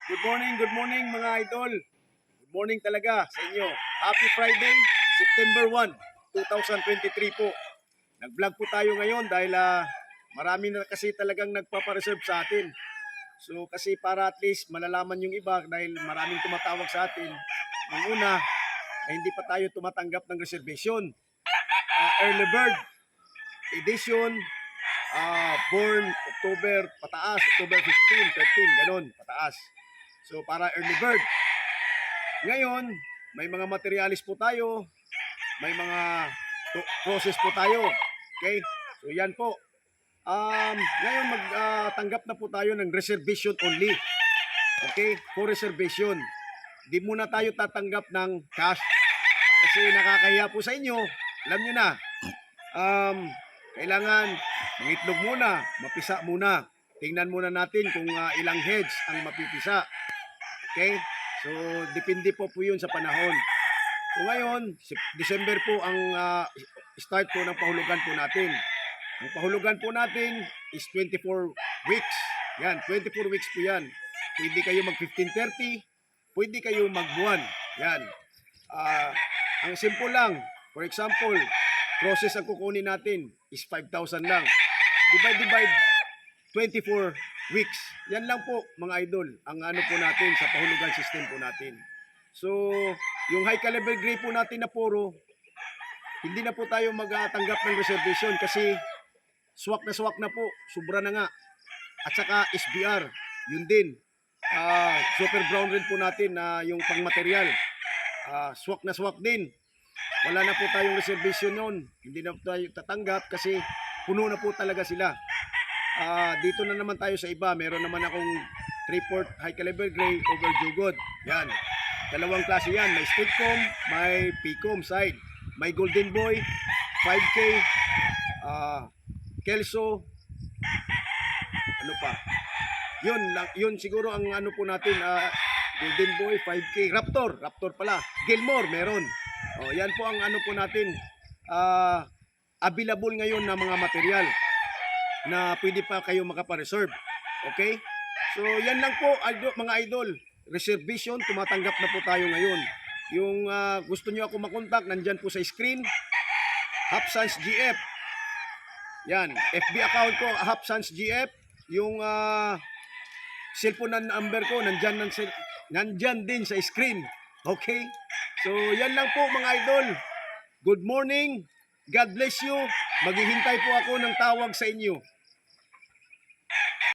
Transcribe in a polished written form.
Good morning mga idol. Good morning talaga sa inyo. Happy Friday, September 1, 2023 po. Nag-vlog po tayo ngayon dahil marami na kasi talagang nagpapareserve sa atin. So kasi para at least malalaman yung iba dahil maraming tumatawag sa atin. Ang una, hindi pa tayo tumatanggap ng reservation. Early Bird Edition, born October pataas, October 15, 13, ganun, pataas. So para early bird. Ngayon, may mga materialis po tayo, may mga process po tayo. Okay? So yan po. Ngayon magtanggap na po tayo ng reservation only. Okay? For reservation. Di muna tayo tatanggap ng cash kasi nakakahiya po sa inyo. Alam nyo na. Kailangan mangitlog muna, mapisa muna. Tingnan muna natin kung ilang heads ang mapipisa. Okay? So, depende po yun sa panahon. So, ngayon, December po ang start po ng pahulugan po natin. Ang pahulugan po natin is 24 weeks. Yan, 24 weeks po yan. Pwede kayo mag 15-30, pwede kayo magbuwan. Yan. Ang simple lang, for example, process ang kukunin natin is 5,000 lang. Divide 24 weeks. Yan lang po mga idol, ang ano po natin sa pahulugan system po natin. So, yung high caliber gray po natin na puro, hindi na po tayo magtanggap ng reservation kasi swak na po, sobra na nga. At saka SBR, yun din. Super brown rin po natin na yung pangmaterial. Swak din. Wala na po tayong reservation noon. Hindi na po tayo tatanggap kasi puno na po talaga sila. Dito na naman tayo sa iba. Meron naman akong 3/4 high caliber gray over jugod. Yan. Dalawang klase yan. May stickcom, may picom side. May golden boy, 5K, kelso, ano pa. Yun siguro ang ano po natin, golden boy, 5K, raptor pala. Gilmore meron. Yan po ang ano po natin, available ngayon na mga material na pwede pa kayo makapareserve. Okay? So, yan lang po, mga idol. Reservation, tumatanggap na po tayo ngayon. Yung gusto nyo ako makontak, nandyan po sa screen. Hapsans GF. Yan. FB account ko, Hapsans GF. Yung cellphone number ko, nandyan din sa screen. Okay? So, yan lang po mga idol. Good morning. God bless you. Maghihintay po ako ng tawag sa inyo.